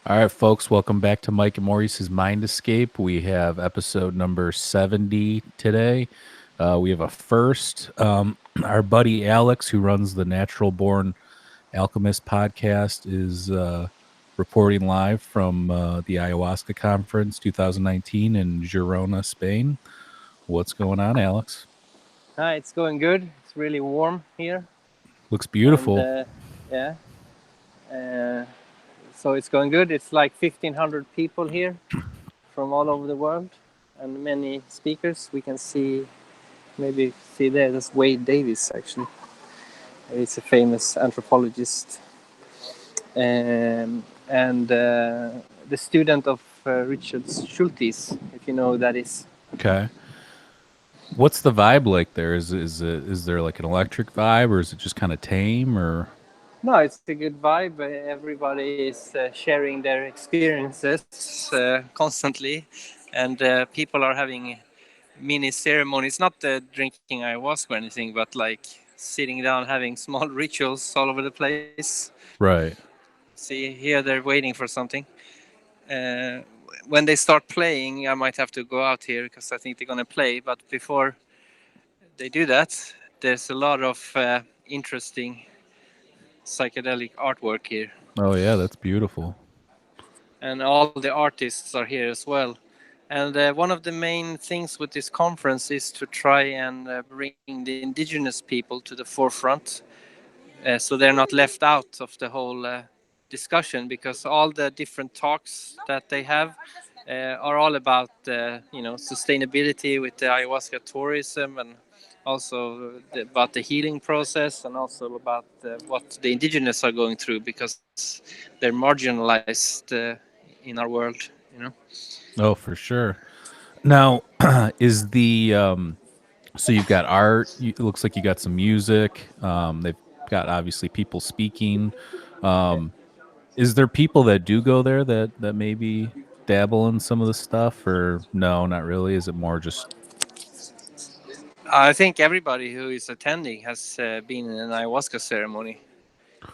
All right, folks, welcome back to Mike and Maurice's Mind Escape. We have episode number 70 today. We have a first. Our buddy Alex, who runs the Natural Born Alchemist podcast, is reporting live from the Ayahuasca Conference 2019 in Girona, Spain. What's going on, Alex? Hi, it's going good. It's really warm here, Looks and beautiful. yeah, uh, so it's going good. It's like 1,500 people here from all over the world, and many speakers. We can maybe see there. That's Wade Davis, actually. He's a famous anthropologist, and the student of Richard Schultes, if you know who that is. Okay. What's the vibe like there? Is there like an electric vibe, or is it just kind of tame, or No, it's a good vibe. Everybody is sharing their experiences constantly, and people are having mini ceremonies, not drinking ayahuasca or anything, but like sitting down, having small rituals all over the place. right? See, here they're waiting for something. Uh, when they start playing, I might have to go out here because I think they're going to play. But before they do that, there's a lot of interesting psychedelic artwork here. Oh yeah, that's beautiful. And all the artists are here as well. And one of the main things with this conference is to try and bring the indigenous people to the forefront, so they're not left out of the whole discussion, because all the different talks that they have are all about sustainability with the ayahuasca tourism, and also about the healing process, and also about what the indigenous are going through, because they're marginalized in our world. Oh, for sure. Now, is the so you've got art. It looks like you got some music. They've got obviously people speaking. Um, is there people that do go there that maybe dabble in some of the stuff, or no, not really? Is it more just I think everybody who is attending has been in an ayahuasca ceremony,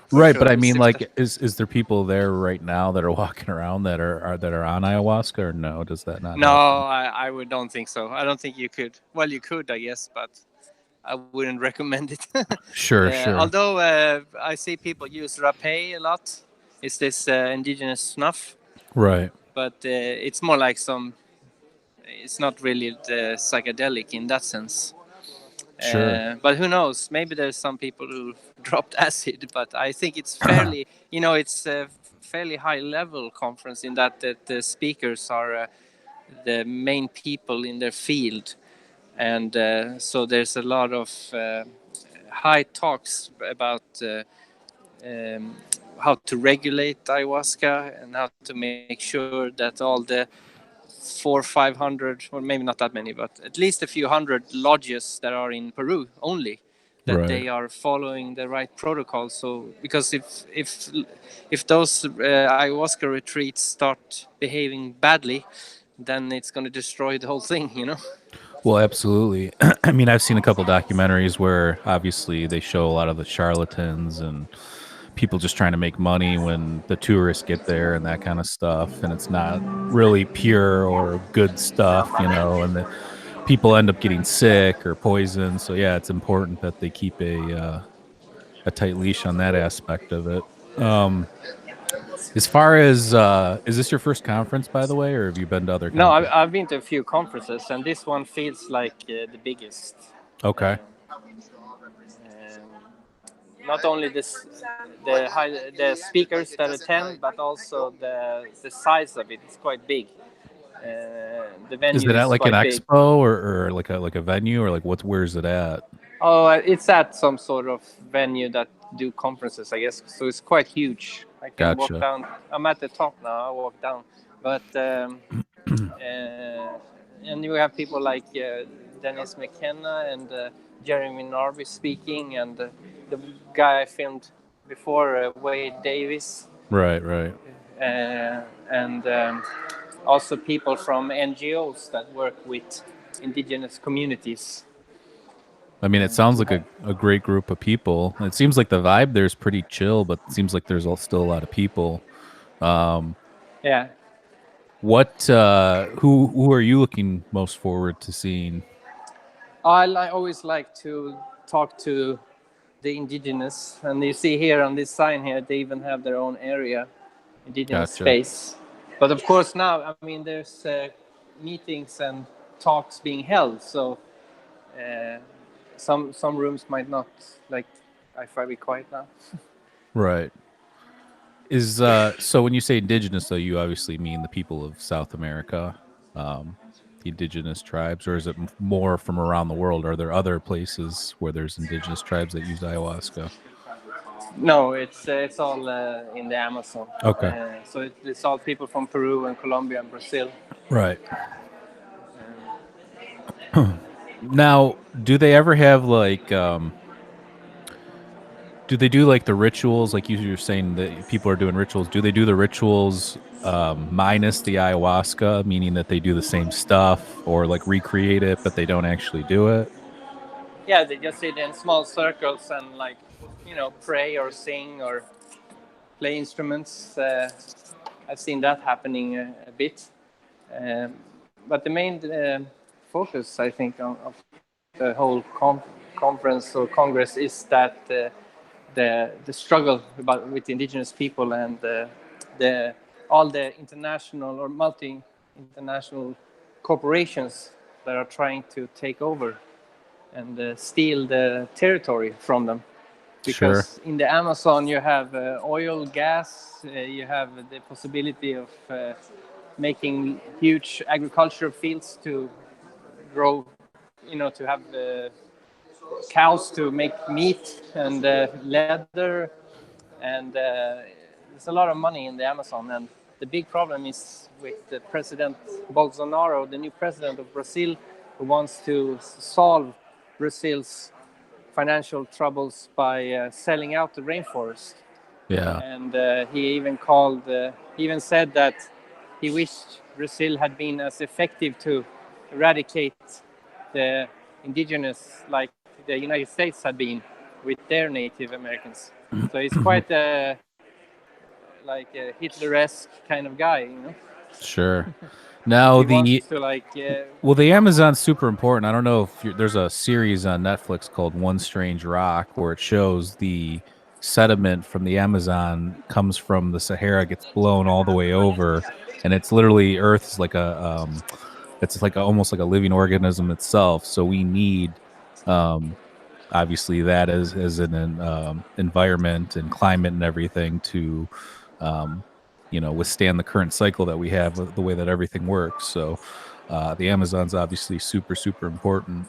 for right? But sure. I It's mean, if like, is there people there right now that are walking around that are on ayahuasca, or no? Does that not No, happen? don't think so. I don't think you could. Well, you could, I guess, but I wouldn't recommend it. Sure, sure. Although I see people use rapé a lot. It's this indigenous snuff, Right. but it's more like some. It's not really the psychedelic in that sense. Sure. But who knows? Maybe there's some people who dropped acid. But I think it's fairly, it's a fairly high level conference in that the speakers are the main people in their field, and so there's a lot of high talks about um, how to regulate ayahuasca, and how to make sure that all the 500, or maybe not that many, but at least a few hundred lodges that are in Peru only, that Right. they are following the right protocol. So because if those ayahuasca retreats start behaving badly, then it's going to destroy the whole thing. Well, absolutely. I mean, I've seen a couple documentaries where obviously they show a lot of the charlatans and people just trying to make money when the tourists get there and that kind of stuff. And it's not really pure or good stuff, and the people end up getting sick or poisoned. So, yeah, it's important that they keep a tight leash on that aspect of it. Um, as far as, is this your first conference, by the way, or have you been to other No, conferences? I've been to a few conferences, and this one feels like the biggest. Okay. Not only the speakers that attend, but also the size of it is quite big. The Is venue it at is like an quite big. expo or like a venue or like where's it at? Oh, it's at some sort of venue that do conferences, I guess. So it's quite huge. I can walk Gotcha. down. I'm at the top now. I walk down, but and you have people like Dennis McKenna and Jeremy Narby speaking, and the guy I filmed before, Wade Davis, Right, right. and also people from NGOs that work with indigenous communities. I mean, it sounds like a great group of people. It seems like the vibe there's pretty chill, but it seems like there's still a lot of people. Yeah. What who are you looking most forward to seeing? Always like to talk to the indigenous, and you see here on this sign here, they even have their own area, indigenous Gotcha. space. But of course now, I mean, there's meetings and talks being held, so uh, some rooms might not like. I find be quiet now. Right. Is so when you say indigenous though, you obviously mean the people of South America, the indigenous tribes, or is it more from around the world? Are there other places where there's indigenous tribes that use ayahuasca? No, it's all in the Amazon. Okay. So it's all people from Peru and Colombia and Brazil. Right. Now, do they ever have like do they do like the rituals like you were saying that people are doing rituals? Do they do the rituals minus the ayahuasca, meaning that they do the same stuff or like recreate it but they don't actually do it? Yeah, they just sit in small circles and like, pray or sing or play instruments. I've seen that happening a bit. Um, but the main focus, I think, of the whole conference or congress is that the struggle with the indigenous people and the all the international or multi international corporations that are trying to take over and steal the territory from them. Sure. Because in the Amazon you have oil, gas, you have the possibility of making huge agricultural fields to grow, to have cows to make meat and leather, and there's a lot of money in the Amazon. And the big problem is with the President Bolsonaro, the new president of Brazil, who wants to solve Brazil's financial troubles by selling out the rainforest. Yeah. And he even said that he wished Brazil had been as effective to eradicate the indigenous like the United States had been with their Native Americans. So he's quite like a Hitler-esque kind of guy. Sure. Now He wants the to like well, the Amazon's super important. I don't know if there's a series on Netflix called One Strange Rock where it shows the sediment from the Amazon comes from the Sahara, gets blown all the way over, and it's literally Earth's like a it's like almost like a living organism itself. So we need um, obviously that as an environment and climate and everything to um, withstand the current cycle that we have the way that everything works. So the Amazon's obviously super super important,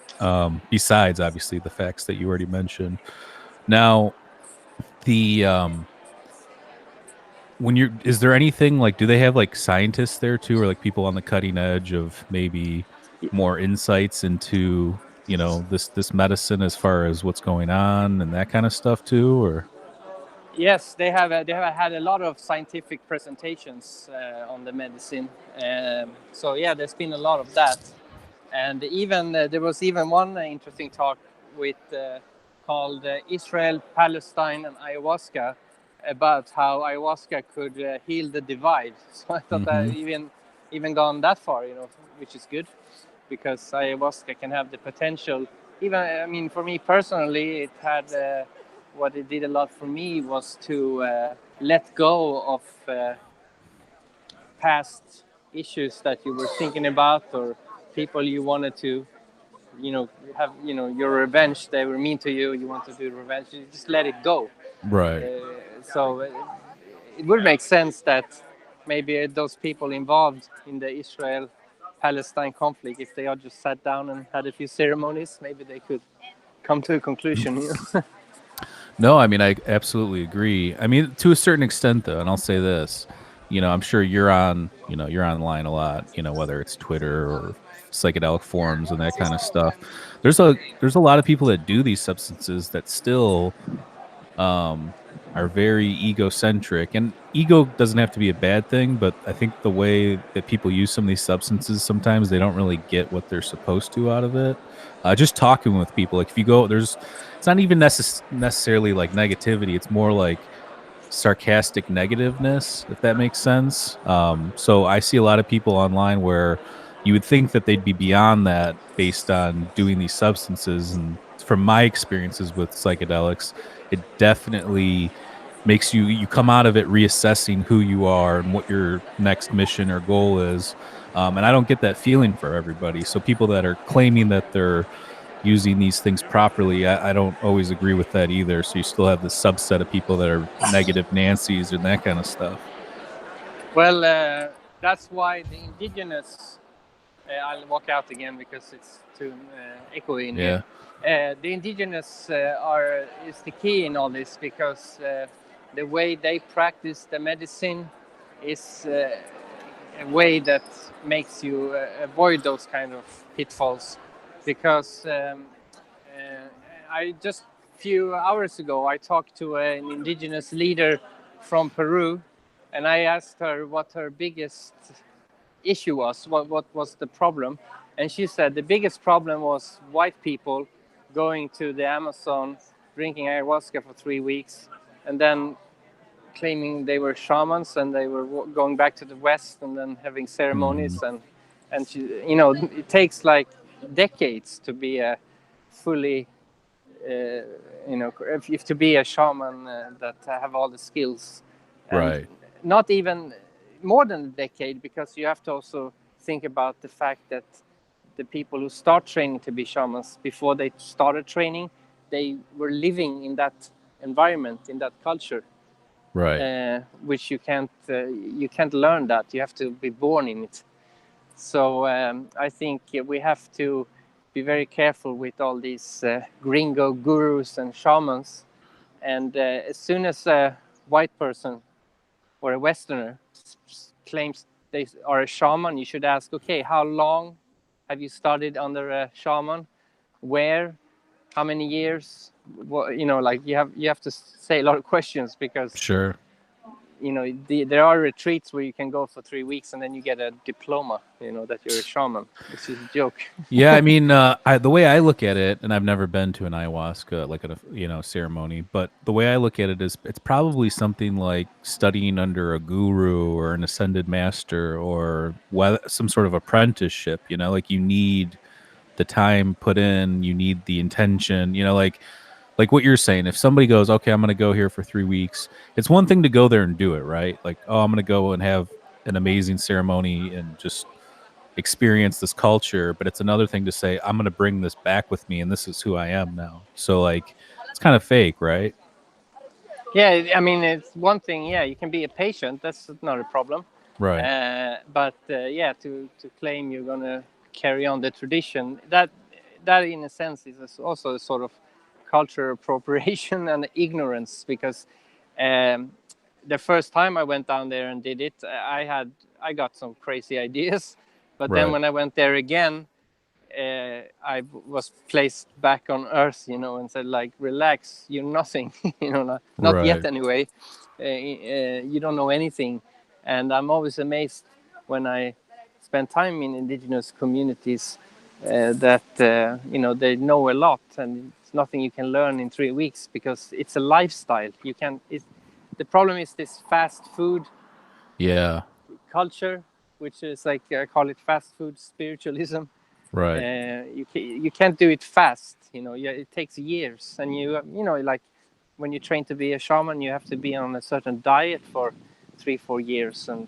besides obviously the facts that you already mentioned. Now the when you're is there anything like do they have like scientists there too, or like people on the cutting edge of maybe more insights into this medicine as far as what's going on and that kind of stuff too? Or yes, they have had a lot of scientific presentations on the medicine. So yeah, there's been a lot of that, and even there was even one interesting talk with called Israel, Palestine, and ayahuasca about how ayahuasca could heal the divide. So I thought that hmm even gone that far, which is good because ayahuasca can have the potential. Even I mean, for me personally, it had. What it did a lot for me was to let go of past issues that you were thinking about or people you wanted to have your revenge. They were mean to you, you want to do revenge, you just let it go. right. So it would make sense that maybe those people involved in the Israel Palestine conflict, if they all just sat down and had a few ceremonies, maybe they could come to a conclusion. No, I mean, I absolutely agree. I mean, to a certain extent, though, and I'll say this, I'm sure you're online a lot, whether it's Twitter or psychedelic forums and that kind of stuff. There's a lot of people that do these substances that still um, are very egocentric. And ego doesn't have to be a bad thing, but I think the way that people use some of these substances, sometimes they don't really get what they're supposed to out of it. Just talking with people, like if you go, it's not even necessarily like negativity. It's more like sarcastic negativeness, if that makes sense. So I see a lot of people online where you would think that they'd be beyond that based on doing these substances. And from my experiences with psychedelics, it definitely makes you come out of it reassessing who you are and what your next mission or goal is. And I don't get that feeling for everybody. So people that are claiming that they're using these things properly, I don't always agree with that either. So you still have this subset of people that are negative Nancy's and that kind of stuff. Well, that's why the indigenous. I'll walk out again because it's too echoey in here. Yeah. The indigenous are is the key in all this because the way they practice the medicine is a way that makes you avoid those kind of pitfalls. Because I just few hours ago I talked to an indigenous leader from Peru, and I asked her what her biggest issue was, what was the problem, and she said the biggest problem was white people going to the Amazon, drinking ayahuasca for 3 weeks, and then claiming they were shamans and they were going back to the West and then having Mm, ceremonies and she, you know, it takes like decades to be a fully you know, if to be a shaman that have all the skills, and right. not even more than a decade, because you have to also think about the fact that the people who start training to be shamans, before they started training, they were living in that environment, in that culture, Right. which you can't learn that. You have to be born in it. So I think we have to be very careful with all these gringo gurus and shamans. And as soon as a white person or a Westerner claims they are a shaman, you should ask, okay, how long have you studied under a shaman? Where? How many years? What, you know, like you have to say a lot of questions, because Sure. you know there are retreats where you can go for 3 weeks and then you get a diploma, you know, that you're a shaman, which is a joke. Yeah, I mean, the way I look at it, and I've never been to an ayahuasca like a ceremony, but the way I look at it is, it's probably something like studying under a guru or an ascended master or some sort of apprenticeship. Like you need the time put in, you need the intention. Like what you're saying. If somebody goes, okay, I'm going to go here for 3 weeks, it's one thing to go there and do it, right? Like, oh, I'm going to go and have an amazing ceremony and just experience this culture, but it's another thing to say I'm going to bring this back with me and this is who I am now. So like it's kind of fake, right? Yeah, I mean, it's one thing. Yeah, you can be a patient. That's not a problem. Right. But yeah, to claim you're gonna carry on the tradition, that in a sense is also a sort of culture appropriation and ignorance. Because um, the first time I went down there and did it, I got some crazy ideas. But then Right. when I went there again, I was placed back on Earth, you know, and said like, relax, you're nothing, you know, not yet Right. anyway. You don't know anything, and I'm always amazed when I spend time in indigenous communities that you know, they know a lot, and it's nothing you can learn in 3 weeks, because it's a lifestyle. You can. The problem is this fast food Yeah. culture, which is like I call it fast food spiritualism. Right. You can't do it fast, you know. Yeah, it takes years, and you know, like when you train to be a shaman, you have to be on a certain diet for 3-4 years, and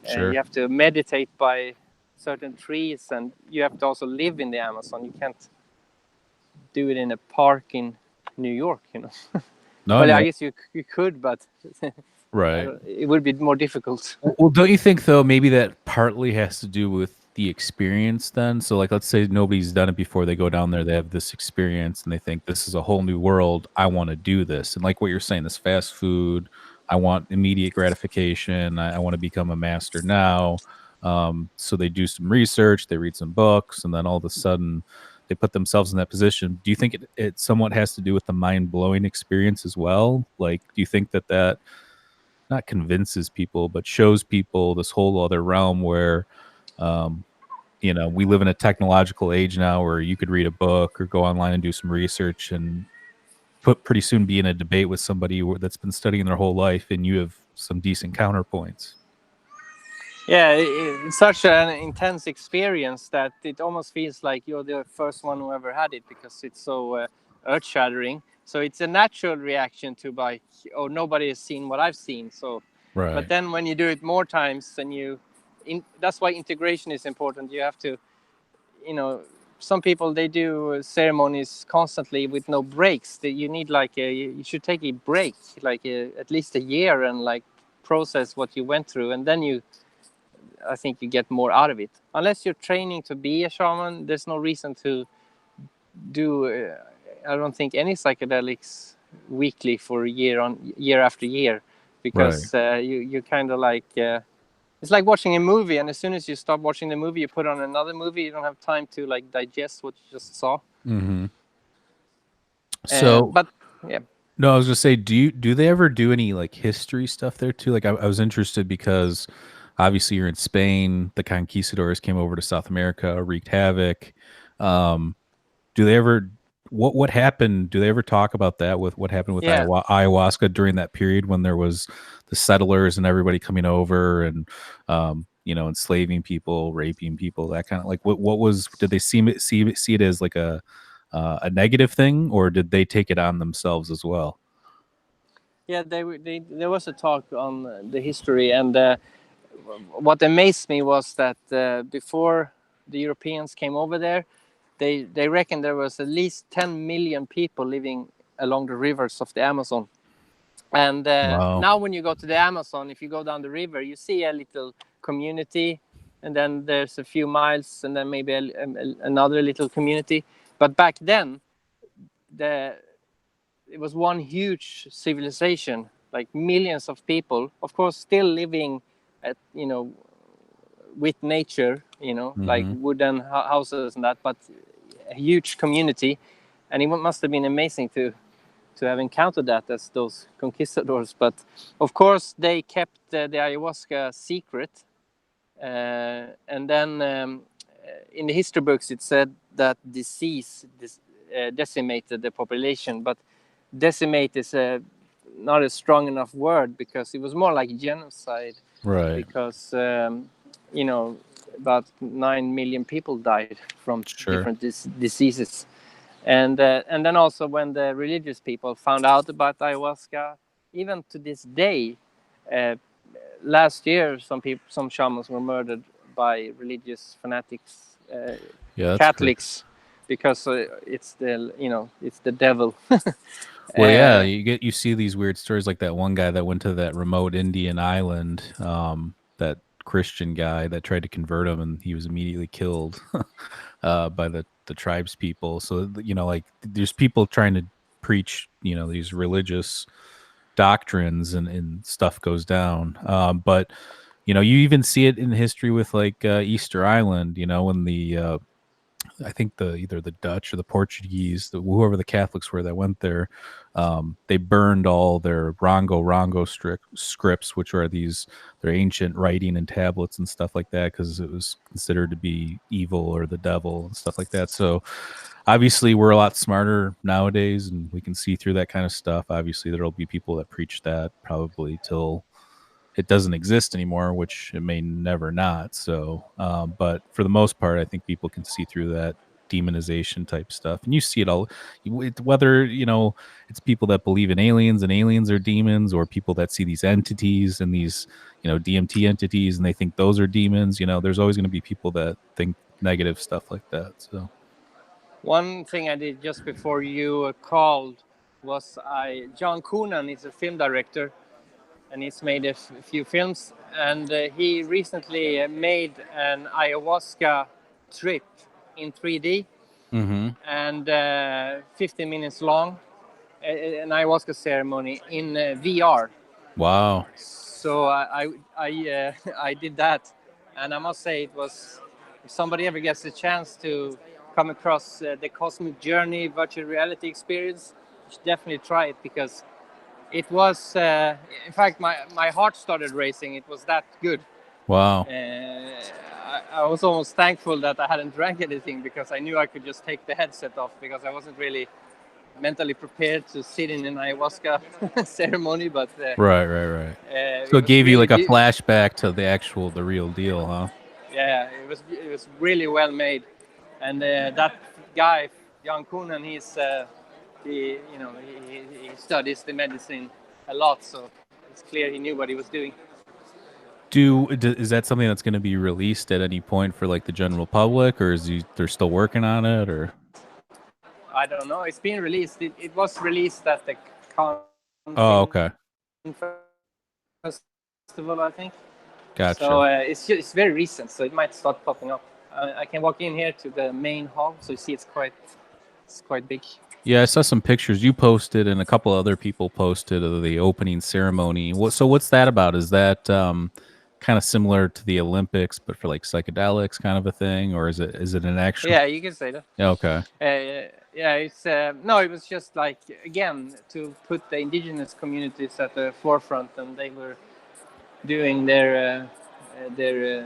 you Sure. have to meditate by certain trees, and you have to also live in the Amazon. You can't do it in a park in New York, you know. No, Well, I no. guess you could, but Right. it would be more difficult. Well, don't you think though maybe that partly has to do with the experience then? So like let's say nobody's done it before, they go down there, they have this experience and they think this is a whole new world. I want to do this. And like what you're saying, this fast food, I want immediate gratification. I want to become a master now. So they do some research, they read some books, and then all of a sudden they put themselves in that position. Do you think it somewhat has to do with the mind blowing experience as well? Like, do you think that not convinces people, but shows people this whole other realm where, um, we live in a technological age now where you could read a book or go online and do some research and pretty soon be in a debate with somebody that's been studying their whole life, and you have some decent counterpoints. Yeah, it's such an intense experience that it almost feels like you're the first one who ever had it, because it's so earth-shattering. So it's a natural reaction to like, oh, nobody has seen what I've seen. So, but Right. then when you do it more times, then that's why integration is important. You have to, you know, some people, they do ceremonies constantly with no breaks. That you need like you should take a break, like at least a year, and like process what you went through, and then I think you get more out of it. Unless you're training to be a shaman, there's no reason to do. I don't think any psychedelics weekly for year after year, Right. because you kind of like it's like watching a movie, and as soon as you stop watching the movie, you put on another movie. You don't have time to like digest what you just saw. Mm-hmm. So But yeah. no, I was gonna say, do they ever do any like history stuff there too? Like I was interested because obviously you're in Spain. The conquistadors came over to South America, wreaked havoc. Um, do they ever what happened? Do they ever talk about that with what happened with Yeah. ayahuasca during that period when there was the settlers and everybody coming over and enslaving people, raping people, that kind of like what was did they see it as like a negative thing, or did they take it on themselves as well? Yeah, there was a talk on the history, and what amazed me was that before the Europeans came over there, they reckon there was at least 10 million people living along the rivers of the Amazon. And Wow. now when you go to the Amazon, if you go down the river, you see a little community, and then there's a few miles, and then maybe another little community. But back then, the it was one huge civilization, like millions of people, of course, still living at, with nature, like Mm-hmm. wooden houses and that, but a huge community. And it must have been amazing to have encountered that as those conquistadors. But of course, they kept the ayahuasca secret. And then in the history books, it said that disease decimated the population. But decimate is not a strong enough word, because it was more like genocide, Right. because about 9 million people died from Sure. different diseases. And then also when the religious people found out about ayahuasca, even to this day, uh, last year some shamans were murdered by religious fanatics, Yeah, that's crazy. Catholics, because it's the devil. Well, yeah, uh, you see these weird stories like that one guy that went to that remote Indian island, that Christian guy that tried to convert him, and he was immediately killed by the tribes people. So like there's people trying to preach these religious doctrines, and stuff goes down. But you even see it in history with like Easter Island. When the I think either the Dutch or the Portuguese, whoever the Catholics were that went there, they burned all their Rongo scripts, which are their ancient writing and tablets and stuff like that, because it was considered to be evil or the devil and stuff like that. So obviously we're a lot smarter nowadays, and we can see through that kind of stuff. Obviously there'll be people that preach that probably till it doesn't exist anymore, which it may never not. So, but for the most part, I think people can see through that demonization type stuff, and you see it all. Whether it's people that believe in aliens and aliens are demons, or people that see these entities and these DMT entities and they think those are demons. There's always going to be people that think negative stuff like that. So, One thing I did just before you called was John Coonan is a film director, and he's made a few films. And he recently made an ayahuasca trip in 3D, mm-hmm. and 15 minutes long, an ayahuasca ceremony in VR. Wow. So I did that, and I must say it was. If somebody ever gets a chance to come across the Cosmic Journey virtual reality experience, you should definitely try it, because it was. In fact, my heart started racing. It was that good. Wow. I was almost thankful that I hadn't drank anything, because I knew I could just take the headset off, because I wasn't really mentally prepared to sit in an ayahuasca ceremony, but Right, right, right. So it it was gave you really like a flashback to the real deal, huh? yeah, it was really well made, and that guy Jan Kuhnen, he you know he studies the medicine a lot, so it's clear he knew what he was doing. Is that something that's going to be released at any point for like the general public, or they're still working on it, or? I don't know. It's been released. It was released at the Cannes Oh, Film okay, Festival, I think. So gotcha. it's very recent, so it might start popping up. I can walk in here to the main hall, so you see it's quite big. Yeah, I saw some pictures you posted, and a couple other people posted of the opening ceremony. What's that about? Is that kind of similar to the Olympics, but for like psychedelics, kind of a thing, or is it an actual? Yeah, you can say that. Yeah, okay, Yeah, it's no, it was just like again to put the indigenous communities at the forefront, and they were doing their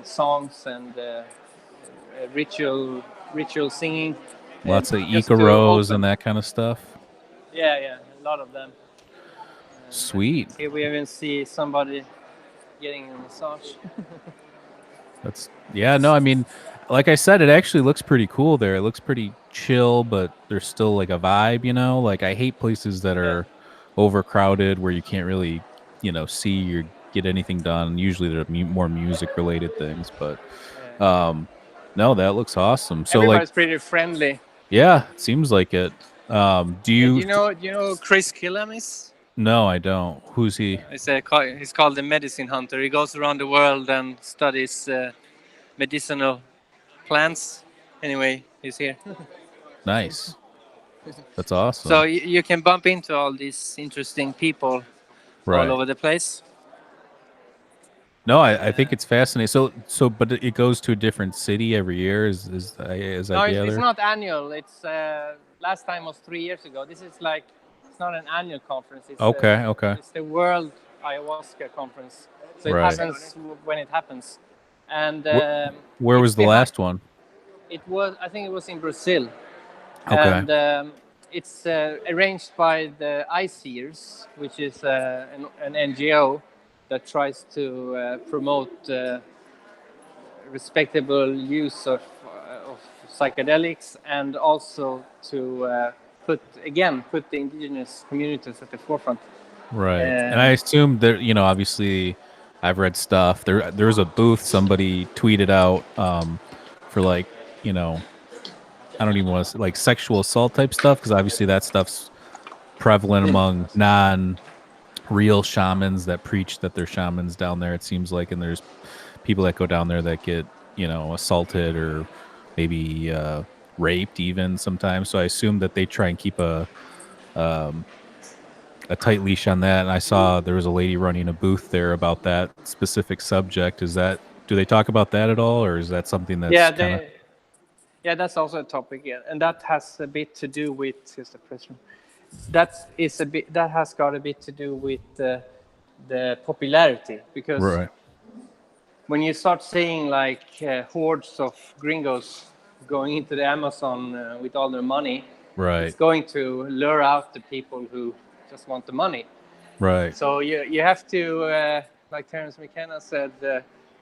songs and ritual singing, lots of just to Icaros open. and that kind of stuff. Yeah, a lot of them. And Sweet. here we even see somebody getting a massage. That's yeah, no, I mean, like I said, it actually looks pretty cool there. It looks pretty chill, but there's still like a vibe, you know? Like I hate places that Yeah, are overcrowded where you can't really, see or get anything done. Usually they're more music related things, but yeah. um no, that looks awesome. So like Everybody's pretty friendly. yeah, it seems like it. Do Do you you know Chris Killam is? No, I don't. Who's he? He's called the medicine hunter. He goes around the world and studies medicinal plants. Anyway, he's here. Nice. That's So awesome. you can bump into all these interesting people all Right. over the place. No, I think it's fascinating. But it goes to a different city every year, as I No, it's gather. not annual. It's last time was 3 years ago. This is like it's not an annual conference. Okay, okay, It's the World Ayahuasca Conference. So it right. happens when it happens, and Wh- where it's was the behind. last one? It was I think it was in Brazil, Okay, and it's arranged by the Eye Seers, which is an NGO that tries to promote respectable use of psychedelics and also to put the indigenous communities at the forefront. right. And I Um, assume that obviously, I've read stuff. There was a booth somebody tweeted out for like you know I don't even want to like sexual assault type stuff because obviously that stuff's prevalent among non real shamans that preach that they're shamans down there. It seems like, and there's people that go down there that get assaulted or maybe raped even sometimes. So I assume that they try and keep um, a tight leash on that. And I saw there was a lady running a booth there about that specific subject. Do they talk about that at all, or is that something that's yeah, kind of yeah, that's also a topic, yeah, and that has a bit to do with here's the question. That has got a bit to do with the popularity because right, when you start seeing like hordes of gringos going into the Amazon with all their money, it's right, going to lure out the people who just want the money. right? So you have to, like Terence McKenna said,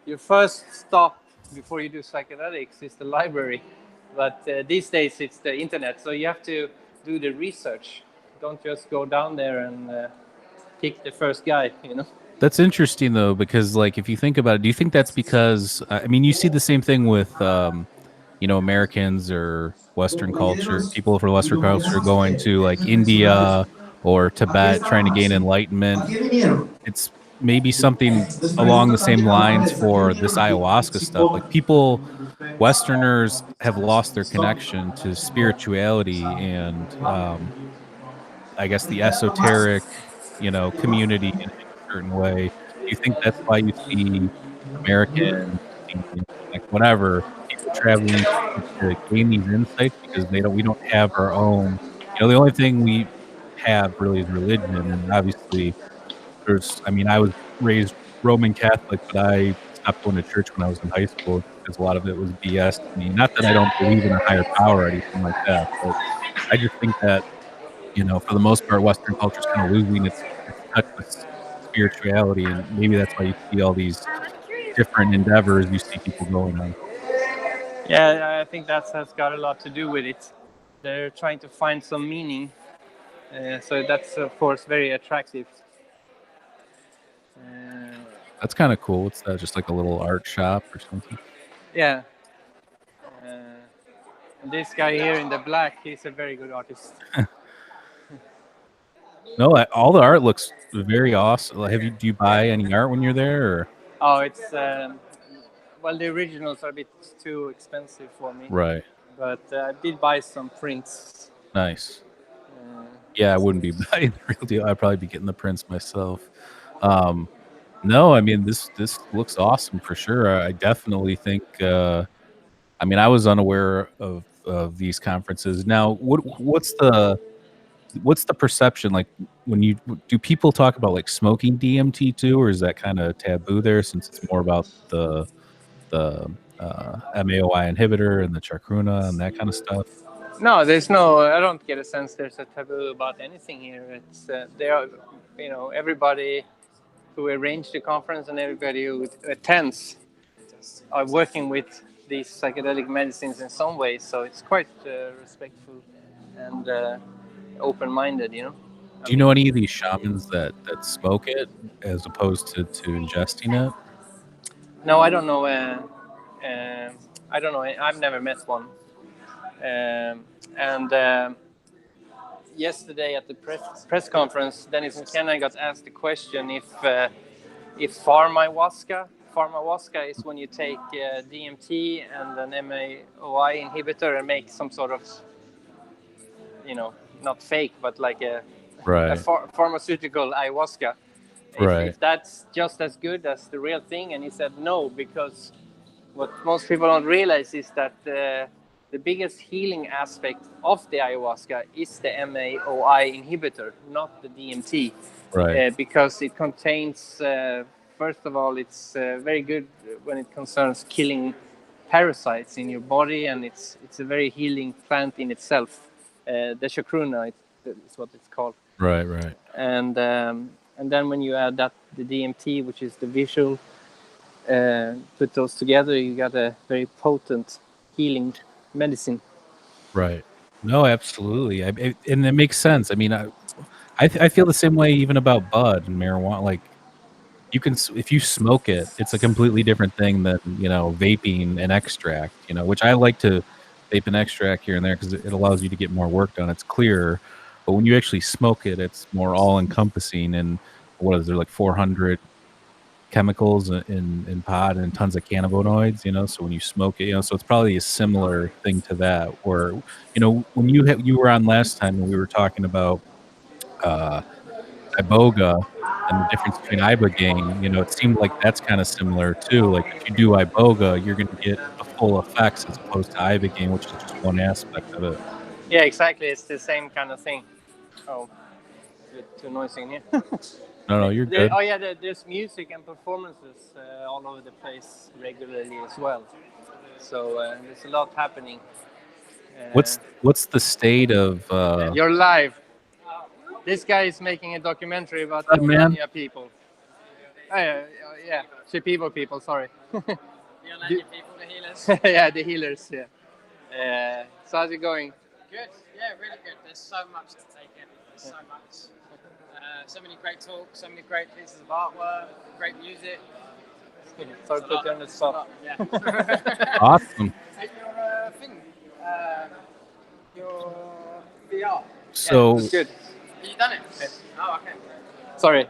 your first stop before you do psychedelics is the library. But these days it's the internet. So you have to do the research. Don't just go down there and pick the first guy, you know? That's interesting though, because like if you think about it, do you think that's because I mean you see the same thing with Americans or Western culture, people from Western culture going to like India or Tibet trying to gain enlightenment. It's maybe something along the same lines for this ayahuasca stuff. Like people, Westerners have lost their connection to spirituality and I guess the esoteric, community in a certain way. Do you think that's why you see Americans, Indians, like whatever, people traveling to gain these insights because we don't have our own, the only thing we have really is religion. And obviously I mean, I was raised Roman Catholic, but I stopped going to church when I was in high school because a lot of it was BS to me. Not that I don't believe in a higher power or anything like that, but I just think that For the most part, Western culture is kind of losing its touch with spirituality, and maybe that's why you see all these different endeavors you see people going on. Yeah, I think that has got a lot to do with it. They're trying to find some meaning, so that's of course very attractive. Uh, That's kind of cool. What's that? Just like a little art shop or something? yeah, and this guy here in the black, he's a very good artist. No, all the art looks very awesome. Like, do you buy any art when you're there? Or? Oh, it's well, the originals are a bit too expensive for me, Right. but I did buy some prints. Nice. Uh, Yeah, I wouldn't be buying the real deal. I'd probably be getting the prints myself. Um, no, I mean this looks awesome for sure. I definitely think. I mean, I was unaware of these conferences. Now, what's the perception like when you do people talk about like smoking DMT too, or is that kind of taboo there since it's more about the MAOI inhibitor and the chacruna and that kind of stuff? no, there's no. I don't get a sense there's a taboo about anything here. It's there are, everybody who arranged the conference and everybody who attends are working with these psychedelic medicines in some way. So it's quite respectful and open-minded. I Do you know mean, any of these shamans that smoke it as opposed to ingesting it? no, I don't know. I don't know. I've never met one. And yesterday at the press conference, Dennis McKenna got asked the question if pharmahuasca is when you take DMT and an MAOI inhibitor and make some sort of, not fake, but like a Right, pharmaceutical ayahuasca. right, If that's just as good as the real thing, and he said no, because what most people don't realize is that the biggest healing aspect of the ayahuasca is the MAOI inhibitor, not the DMT, right, because it contains, first of all, it's very good when it concerns killing parasites in your body, and it's a very healing plant in itself. The chacruna is what it's called, right, right. and then when you add that the DMT, which is the visual, put those together, you got a very potent healing medicine. Right. No, absolutely. And it makes sense. I mean, I feel the same way even about bud and marijuana. Like if you smoke it, it's a completely different thing than vaping an extract. Which I like to vape an extract here and there because it allows you to get more work done. It's clearer, but when you actually smoke it, it's more all encompassing. And what is there like 400 chemicals in pod and tons of cannabinoids, so when you smoke it, so it's probably a similar thing to that. Or when you were on last time and we were talking about uh iboga and the difference between ibogaine, it seemed like that's kind of similar too. Like if you do iboga, you're going to get the full effects as opposed to ibogaine, which is just one aspect of it. Yeah, exactly. It's the same kind of thing. Oh, a bit too noisy in here. No, you're good. There's music and performances all over the place regularly as well. So there's a lot happening. What's the state of You're live. This guy is making a documentary about the what's up, man? Onania people. Yeah, Shipibo people. Sorry. The Onania people, the healers. Yeah, the healers. Yeah. So how's it going? Good, yeah, really good. There's so much to take in. There's so much. So many great talks, so many great pieces of artwork, great music. Sorry to put you on the spot. Yeah. Awesome. Your thing, your VR. So It's good. Have you done it? Oh, okay. Sorry.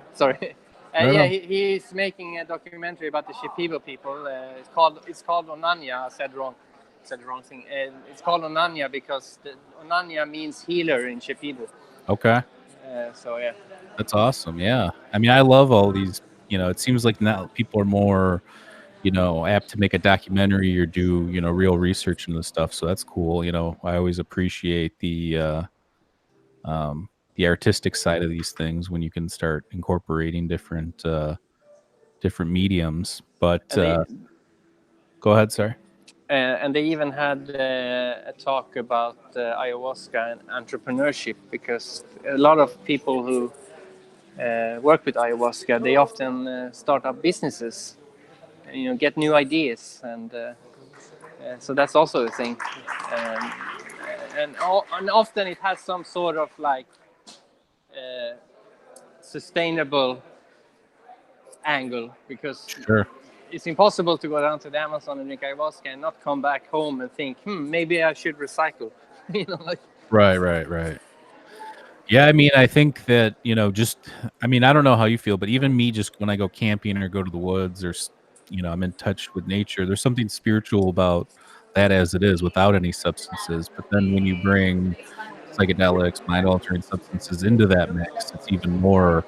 No, no. He's making a documentary about the Shipibo people. It's called Onania. I said the wrong thing. It's called Onania because the Onania means healer in Shipibo. Okay. So yeah. That's awesome. Yeah. I mean, I love all these, it seems like now people are more, apt to make a documentary or do, real research into stuff. So that's cool. I always appreciate the artistic side of these things when you can start incorporating different mediums. But And go ahead, sorry. And they even had a talk about ayahuasca and entrepreneurship, because a lot of people who work with ayahuasca, they often start up businesses, get new ideas, and so that's also a thing. Um, and often it has some sort of like sustainable angle, because Sure. it's impossible to go down to the Amazon and drink ayahuasca and not come back home and think, maybe I should recycle. Like. Right. Yeah, I mean, I think that, I mean, I don't know how you feel, but even me, just when I go camping or go to the woods, or, I'm in touch with nature, there's something spiritual about that as it is, without any substances. But then when you bring psychedelics, mind altering substances into that mix, it's even more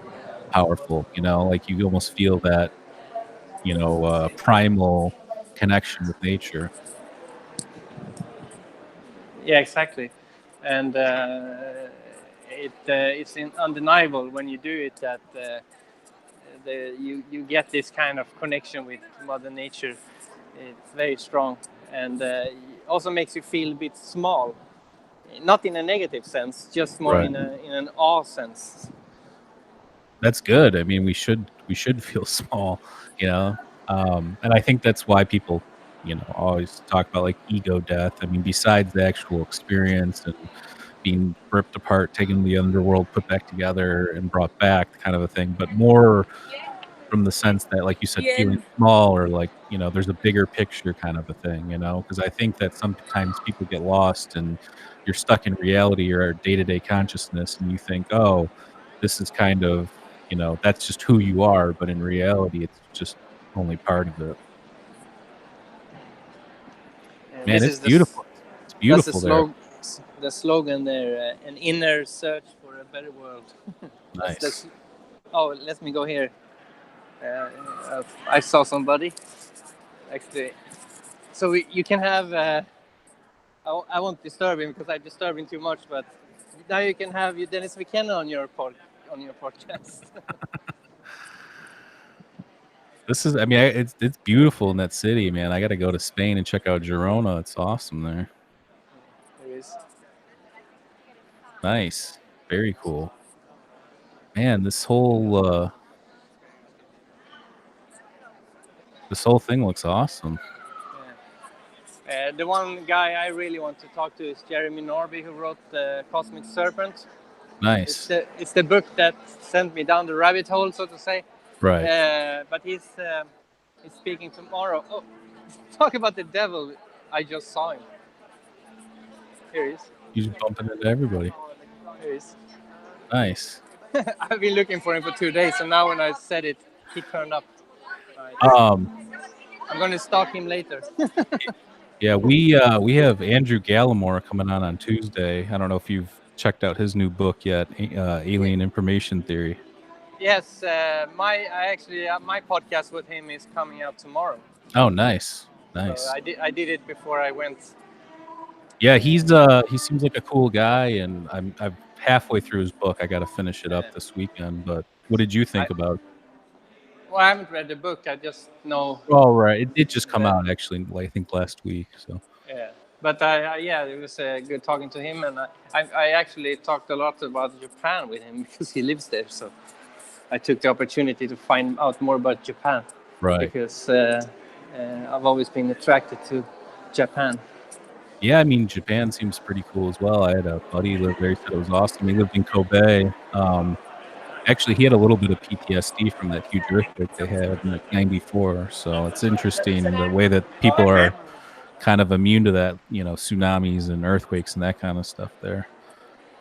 powerful, like you almost feel that, primal connection with nature. Yeah, exactly. And it's undeniable when you do it that you get this kind of connection with Mother Nature. It's very strong, and also makes you feel a bit small, not in a negative sense, just more Right. in an awe sense. That's good. I mean, we should feel small, and I think that's why people, always talk about like ego death. I mean, besides the actual experience and being ripped apart, taken to the underworld, put back together, and brought back, kind of a thing, but more from the sense that, like you said, feeling small, or like, there's a bigger picture kind of a thing, because I think that sometimes people get lost and you're stuck in reality or our day-to-day consciousness, and you think, oh, this is kind of, that's just who you are, but in reality, it's just only part of it. And Man, this it's is beautiful. It's that's beautiful there. the slogan there, an inner search for a better world. Nice. Oh, let me go here. I saw somebody actually. So you can have. I won't disturb him because I disturb him too much. But now you can have Dennis McKenna on your podcast. I mean, it's beautiful in that city, man. I got to go to Spain and check out Girona. It's awesome there. There is. Nice. Very cool. Man, this whole thing looks awesome. The one guy I really want to talk to is Jeremy Norby, who wrote Cosmic Serpent. Nice. It's the book that sent me down the rabbit hole, so to say. Right. But he's speaking tomorrow. Oh, talk about the devil! I just saw him. Here he is. He's bumping into everybody. Here he is. Nice. I've been looking for him for 2 days, and now when I said it, he turned up. Right. I'm going to stalk him later. Yeah, we have Andrew Gallimore coming on Tuesday. I don't know if you've checked out his new book yet, Alien Information Theory. Yes, my podcast with him is coming out tomorrow. Oh, nice. So I did it before I went. Yeah, he seems like a cool guy, and I'm halfway through his book. I got to finish it up this weekend. But what did you think about it? Well, I haven't read the book. I just know. Oh, right. It did just come out, actually, I think last week. So. Yeah, but it was good talking to him, and I actually talked a lot about Japan with him because he lives there. So I took the opportunity to find out more about Japan. Right. Because I've always been attracted to Japan. Yeah, I mean, Japan seems pretty cool as well. I had a buddy live there. He said it was awesome. He lived in Kobe. Actually, he had a little bit of PTSD from that huge earthquake they had in like '94. So it's interesting the way that people are kind of immune to that, tsunamis and earthquakes and that kind of stuff there.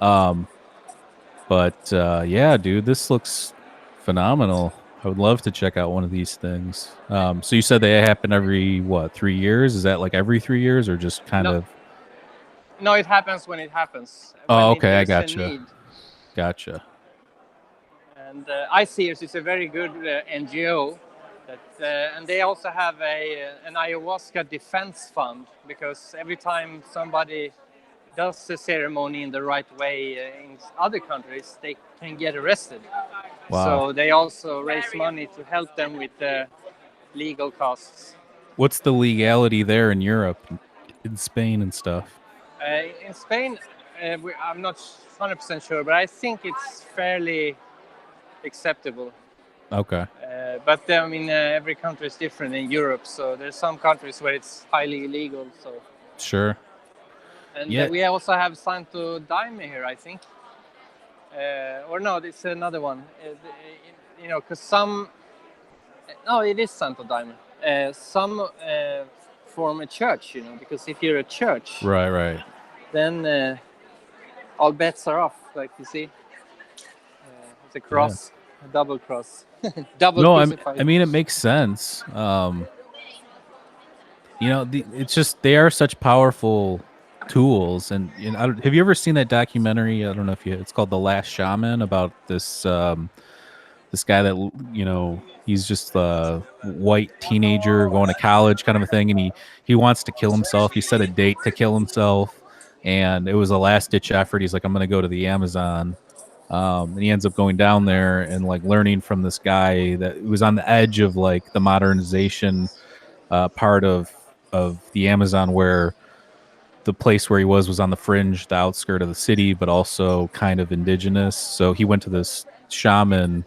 But yeah, dude, this looks phenomenal. I would love to check out one of these things. So you said they happen every 3 years? Is that like every 3 years, or just kind of? No, it happens when it happens. Oh, when okay, I there's a gotcha. need. Gotcha. And ICEERS is a very good NGO, and they also have an ayahuasca defense fund, because every time somebody does the ceremony in the right way in other countries, they can get arrested. Wow. So they also raise money to help them with the legal costs. What's the legality there in Europe, in Spain and stuff? In Spain, I'm not 100% sure, but I think it's fairly acceptable. Okay, But I mean, every country is different in Europe, so there's some countries where it's highly illegal. So, sure. and Yeah, we also have Santo Daime here, I think, or no, it's another one. You know, because some, no, it is Santo Daime. Some form a church, you know, because if you're a church, right. then all bets are off. Like you see, it's a Yeah. cross, a double cross, double No, I crucified. mean it makes sense. You know, it's just they are such powerful tools, and have you ever seen that documentary? I don't know if you. It's called The Last Shaman, about this guy that, you know, he's just a white teenager going to college kind of a thing, and he wants to kill himself. He set a date to kill himself, and it was a last ditch effort. He's like, I'm going to go to the Amazon. And he ends up going down there and like learning from this guy that was on the edge of like the modernization part of the Amazon, where the place where he was on the fringe, the outskirt of the city, but also kind of indigenous. So he went to this shaman,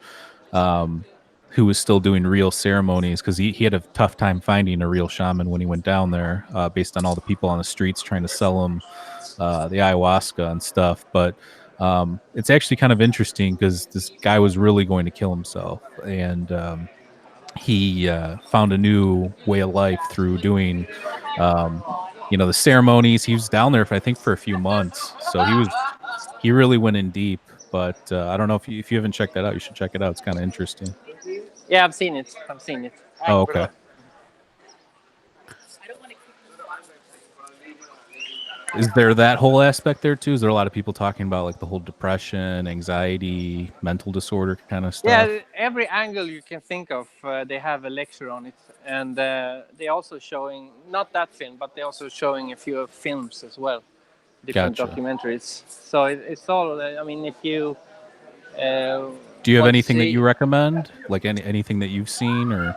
um, who was still doing real ceremonies, because he had a tough time finding a real shaman when he went down there, based on all the people on the streets trying to sell him the ayahuasca and stuff. But it's actually kind of interesting because this guy was really going to kill himself, and he found a new way of life through doing, um, you know, the ceremonies. He was down there, I think, for a few months, so he really went in deep. But I don't know if you haven't checked that out, you should check it out. It's kind of interesting. Yeah, I've seen it. I've seen it. Oh, okay. Is there that whole aspect there too? Is there a lot of people talking about like the whole depression, anxiety, mental disorder kind of stuff? Yeah, every angle you can think of, they have a lecture on it, and they also showing not that film, but they also showing a few films as well, different Gotcha. documentaries. So it's all. I mean, if you Do you have want to anything that you see, recommend? Like anything that you've seen or?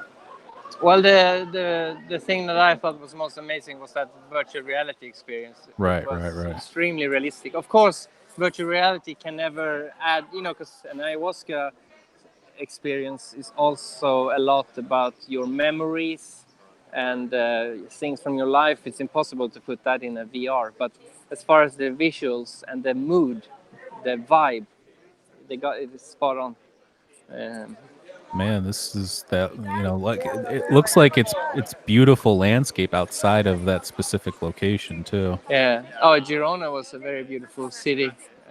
well, the thing that I thought was most amazing was that virtual reality experience. Right. It was extremely realistic. Of course, virtual reality can never add, you know, because an ayahuasca experience is also a lot about your memories and things from your life. It's impossible to put that in a VR. But as far as the visuals and the mood, the vibe, they got it spot on. Um, Man, this is that, you know, like it looks like it's beautiful landscape outside of that specific location too. yeah. Oh, Girona was a very beautiful city.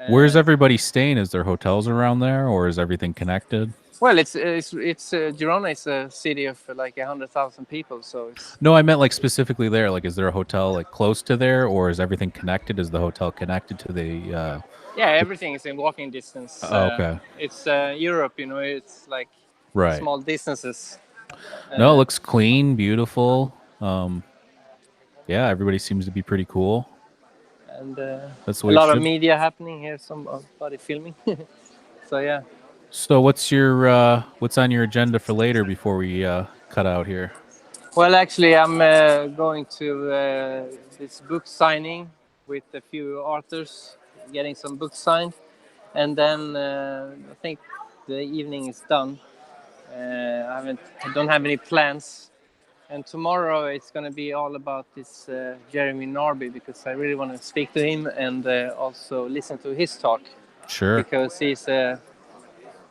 Where's Uh, everybody staying? Is there hotels around there, or is everything connected? well, it's Girona is a city of like 100,000 people, so it's No, I meant like specifically there. Like, is there a hotel like close to there, or is everything connected? Is the hotel connected to the? yeah, everything is in walking distance. Oh, okay, It's Europe, you know. It's like right. small distances. No, it looks clean, beautiful. Yeah, everybody seems to be pretty cool. And That's the a way it lot of should. media happening here. Somebody filming. So yeah. So, what's on your agenda for later before we cut out here? Well, actually, I'm going to this book signing with a few authors, getting some books signed, and then I think the evening is done. I don't have any plans. And tomorrow it's going to be all about this Jeremy Norby, because I really want to speak to him and also listen to his talk, Sure. because he's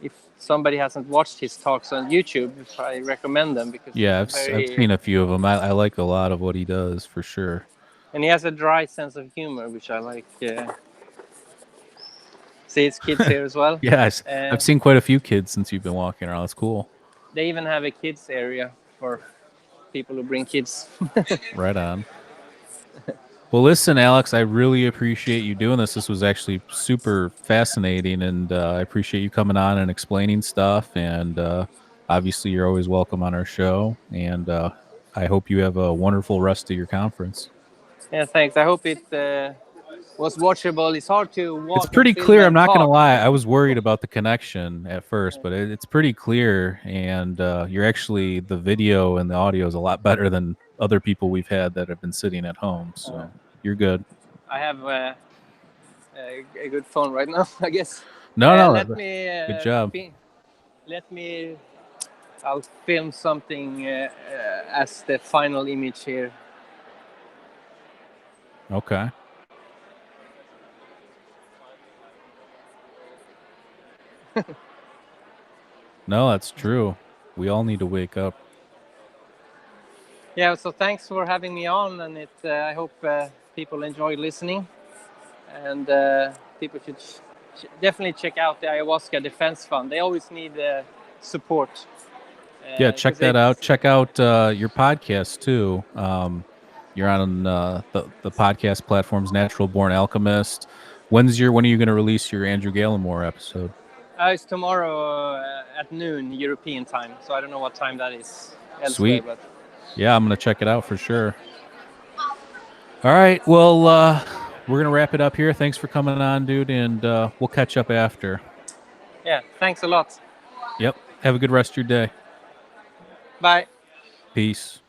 if somebody hasn't watched his talks on YouTube, I recommend them, because Yeah, it's I've very, seen a few of them. I like a lot of what he does for sure. and he has a dry sense of humor, which I like. See his kids here as well. Yes, Uh, I've seen quite a few kids since you've been walking around. That's cool. they even have a kids area for people who bring kids. Right on. Well, listen, Alex, I really appreciate you doing this. This was actually super fascinating, and I appreciate you coming on and explaining stuff. And obviously, you're always welcome on our show. And I hope you have a wonderful rest of your conference. Yeah, thanks. I hope it was watchable. It's hard to It's walk and pretty film clear. I'm and not going to talk. lie. I was worried about the connection at first, but it's pretty clear. And you're actually, the video and the audio is a lot better than other people we've had that have been sitting at home. So you're good. I have a good phone right now, I guess. No, Let me good job. let me. I'll film something as the final image here. Okay. No, that's true. We all need to wake up. Yeah, so thanks for having me on, and I hope people enjoy listening, and people should definitely check out the Ayahuasca Defense Fund. They always need support. Yeah, check 'Cause that out. it's- Check out your podcast too. You're on the podcast platforms, Natural Born Alchemist. When are you going to release your Andrew Gallimore episode? It's tomorrow at noon European time, so I don't know what time that is elsewhere. Sweet. But Yeah, I'm going to check it out for sure. All right. Well, we're going to wrap it up here. Thanks for coming on, dude, and we'll catch up after. yeah, thanks a lot. Yep. Have a good rest of your day. Bye. Peace.